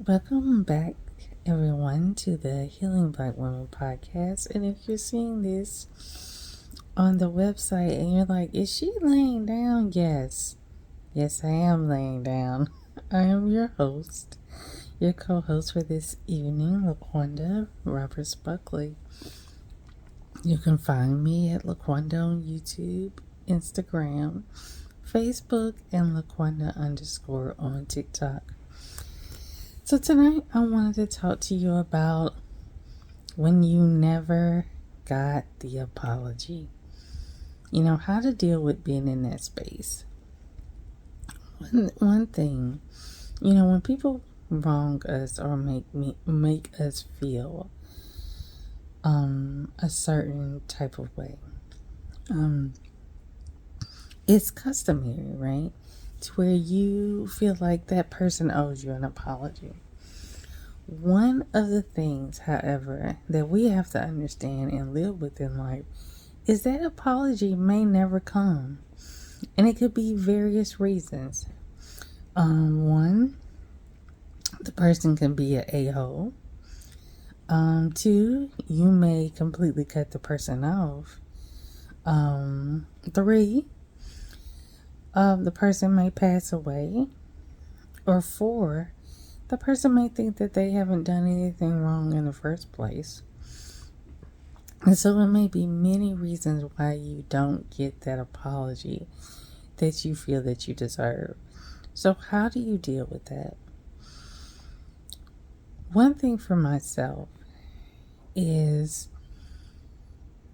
Welcome back, everyone, to the Healing Black Women podcast. And if you're seeing this on the website and you're like, is she laying down? Yes, I am laying down. I am your host, your co-host for this evening, LaQuanda Roberts Buckley. You can find me at LaQuanda on YouTube, Instagram, Facebook, and LaQuanda_ on TikTok. So tonight I wanted to talk to you about when you never got the apology. How to deal with being in that space. One thing, when people wrong us or make us feel a certain type of way, it's customary, right? To where you feel like that person owes you an apology. One of the things, however, that we have to understand and live with in life is that apology may never come. And it could be various reasons. One, the person can be an a-hole. Two, you may completely cut the person off. Three, the person may pass away. Or four, the person may think that they haven't done anything wrong in the first place. And so it may be many reasons why you don't get that apology that you feel that you deserve. So how do you deal with that? One thing for myself is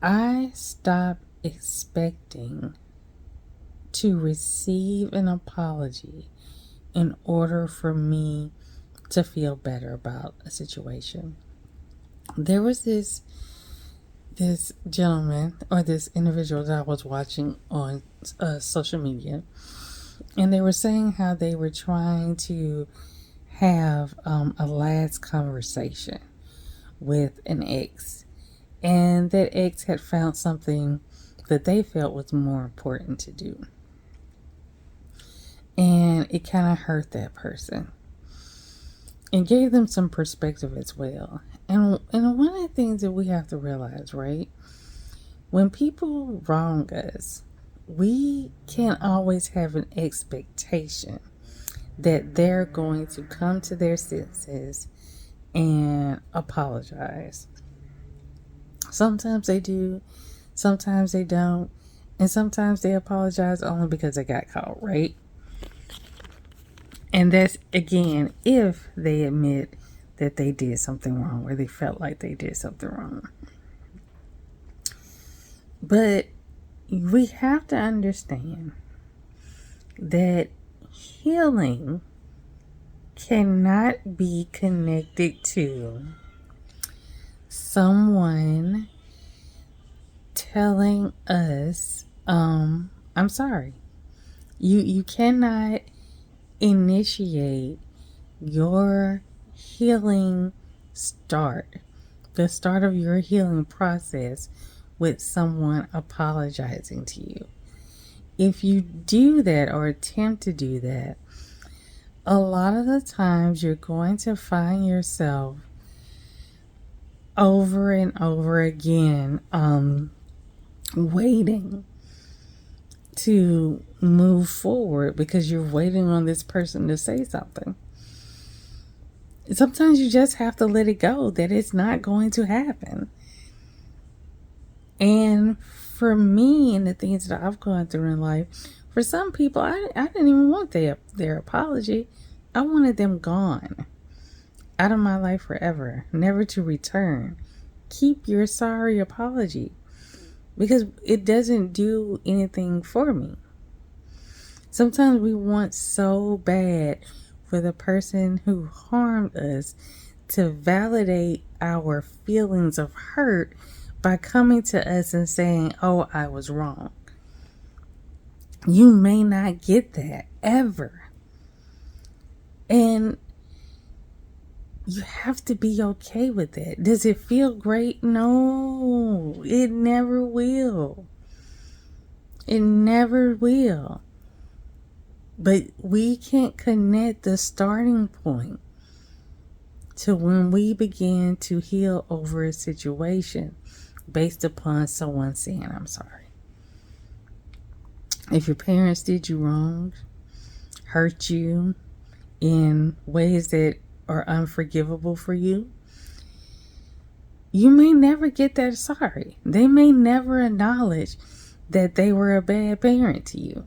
I stop expecting to receive an apology in order for me to feel better about a situation. There was this gentleman or this individual that I was watching on social media, and they were saying how they were trying to have a last conversation with an ex, and that ex had found something that they felt was more important to do, and it kind of hurt that person and gave them some perspective as well. And one of the things that we have to realize, right? When people wrong us, we can't always have an expectation that they're going to come to their senses and apologize. Sometimes they do, sometimes they don't, and sometimes they apologize only because they got caught, right? And that's, again, if they admit that they did something wrong or they felt like they did something wrong. But we have to understand that healing cannot be connected to someone telling us, I'm sorry. You cannot initiate your healing the start of your healing process with someone apologizing to you. If you do that or attempt to do that, a lot of the times you're going to find yourself over and over again waiting to move forward because you're waiting on this person to say something. Sometimes you just have to let it go that it's not going to happen. And for me and the things that I've gone through in life, for some people, I didn't even want their apology. I wanted them gone out of my life forever, never to return. Keep your sorry apology because it doesn't do anything for me. Sometimes we want so bad for the person who harmed us to validate our feelings of hurt by coming to us and saying, oh, I was wrong. You may not get that ever. And you have to be okay with that. Does it feel great? No, it never will. It never will. But we can't connect the starting point to when we begin to heal over a situation based upon someone saying, I'm sorry. If your parents did you wrong, hurt you in ways that are unforgivable for you, you may never get that sorry. They may never acknowledge that they were a bad parent to you.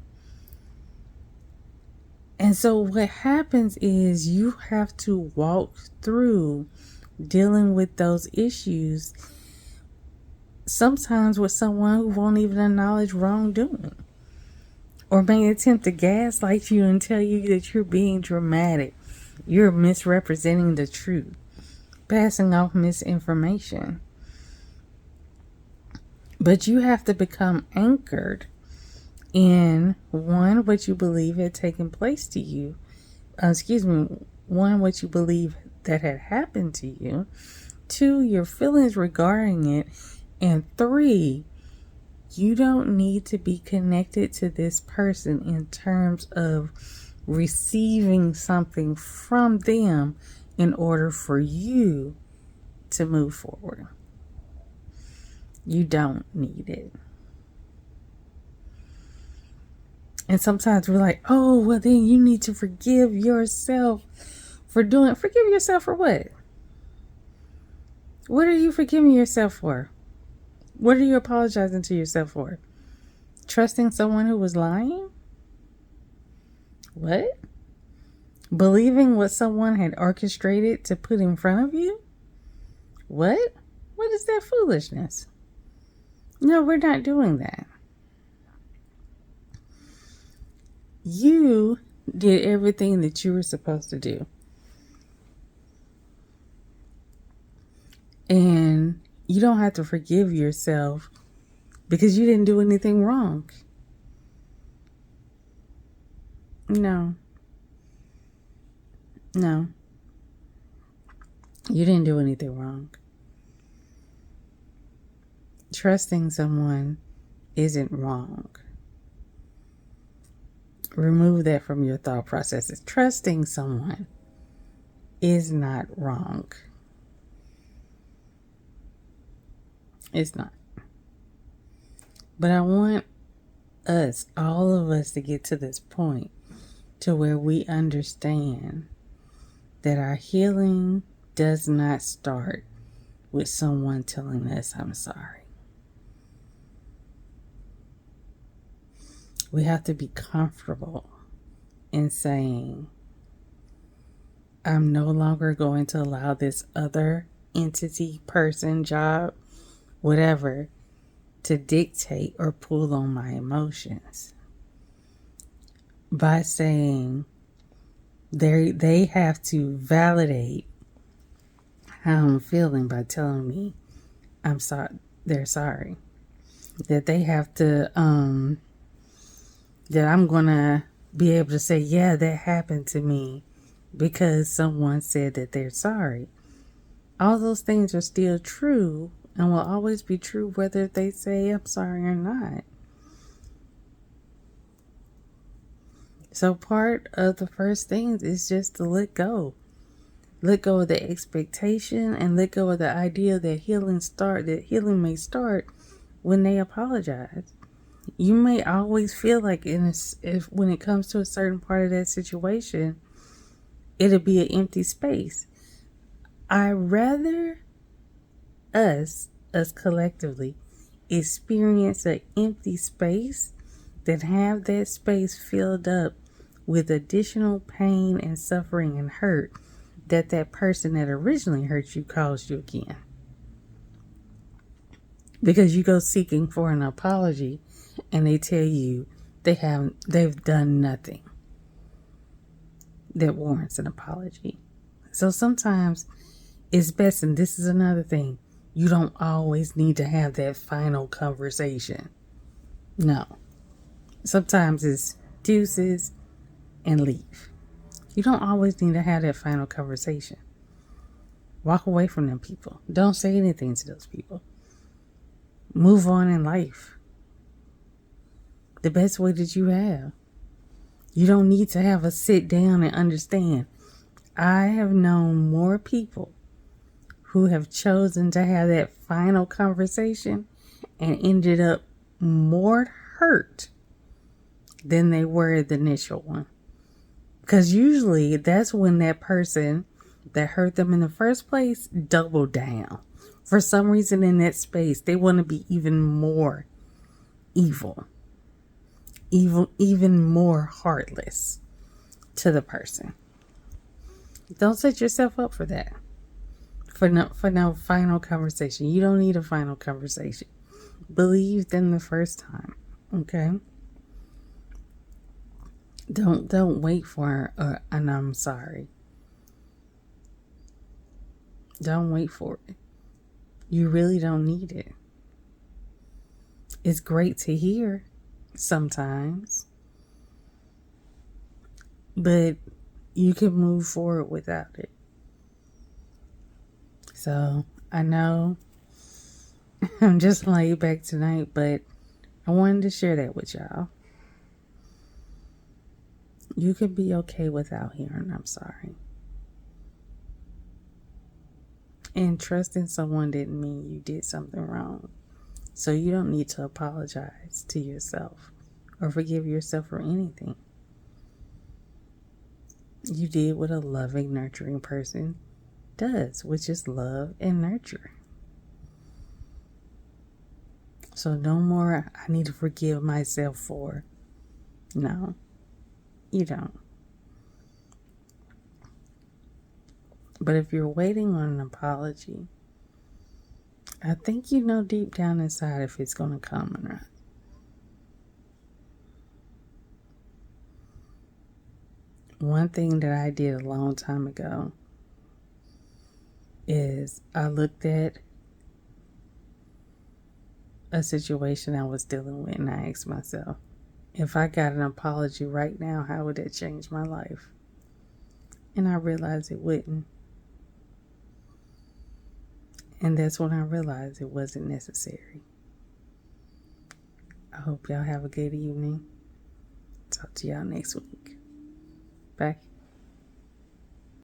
And so what happens is you have to walk through dealing with those issues, sometimes with someone who won't even acknowledge wrongdoing, or may attempt to gaslight you and tell you that you're being dramatic, you're misrepresenting the truth, passing off misinformation. But you have to become anchored in one, what you believe had taken place to you. One, what you believe that had happened to you. Two, your feelings regarding it. And three, you don't need to be connected to this person in terms of receiving something from them in order for you to move forward. You don't need it. And sometimes we're like, oh, well, then you need to forgive yourself for forgive yourself for what? What are you forgiving yourself for? What are you apologizing to yourself for? Trusting someone who was lying? What? Believing what someone had orchestrated to put in front of you? What? What is that foolishness? No, we're not doing that. You did everything that you were supposed to do. And you don't have to forgive yourself because you didn't do anything wrong. No. You didn't do anything wrong. Trusting someone isn't wrong. Remove that from your thought processes. Trusting someone is not wrong. It's not. But I want all of us, to get to this point to where we understand that our healing does not start with someone telling us, I'm sorry. We have to be comfortable in saying, I'm no longer going to allow this other entity, person, job, whatever, to dictate or pull on my emotions. By saying they have to validate how I'm feeling by telling me I'm sorry, they're sorry. That they have to that I'm gonna be able to say, yeah, that happened to me because someone said that they're sorry. All those things are still true and will always be true whether they say I'm sorry or not. So part of the first things is just to let go. Let go of the expectation and let go of the idea that healing may start when they apologize. You may always feel like when it comes to a certain part of that situation, it'll be an empty space. I rather us collectively experience an empty space than have that space filled up with additional pain and suffering and hurt that person that originally hurt you caused you again. Because you go seeking for an apology and they tell you they've done nothing that warrants an apology. So sometimes it's best, and this is another thing, you don't always need to have that final conversation. No. Sometimes it's deuces and leave. You don't always need to have that final conversation. Walk away from them people. Don't say anything to those people. Move on in life. The best way that you have. You don't need to have a sit down and understand. I have known more people who have chosen to have that final conversation and ended up more hurt than they were the initial one. Because usually that's when that person that hurt them in the first place doubled down. For some reason in that space, they want to be even more evil, even more heartless to the person. Don't set yourself up for that. For no final conversation. You don't need a final conversation. Believe them the first time. Okay? Don't wait for an I'm sorry. Don't wait for it. You really don't need it. It's great to hear sometimes, but you can move forward without it. So I know I'm just laid back tonight, but I wanted to share that with y'all. You can be okay without hearing I'm sorry. And trusting someone didn't mean you did something wrong. So you don't need to apologize to yourself or forgive yourself for anything. You did what a loving, nurturing person does, which is love and nurture. So no more, I need to forgive myself for. No, you don't. But if you're waiting on an apology, I think you know deep down inside if it's going to come or not. One thing that I did a long time ago is I looked at a situation I was dealing with and I asked myself, if I got an apology right now, how would that change my life? And I realized it wouldn't. And that's when I realized it wasn't necessary. I hope y'all have a good evening. Talk to y'all next week. Back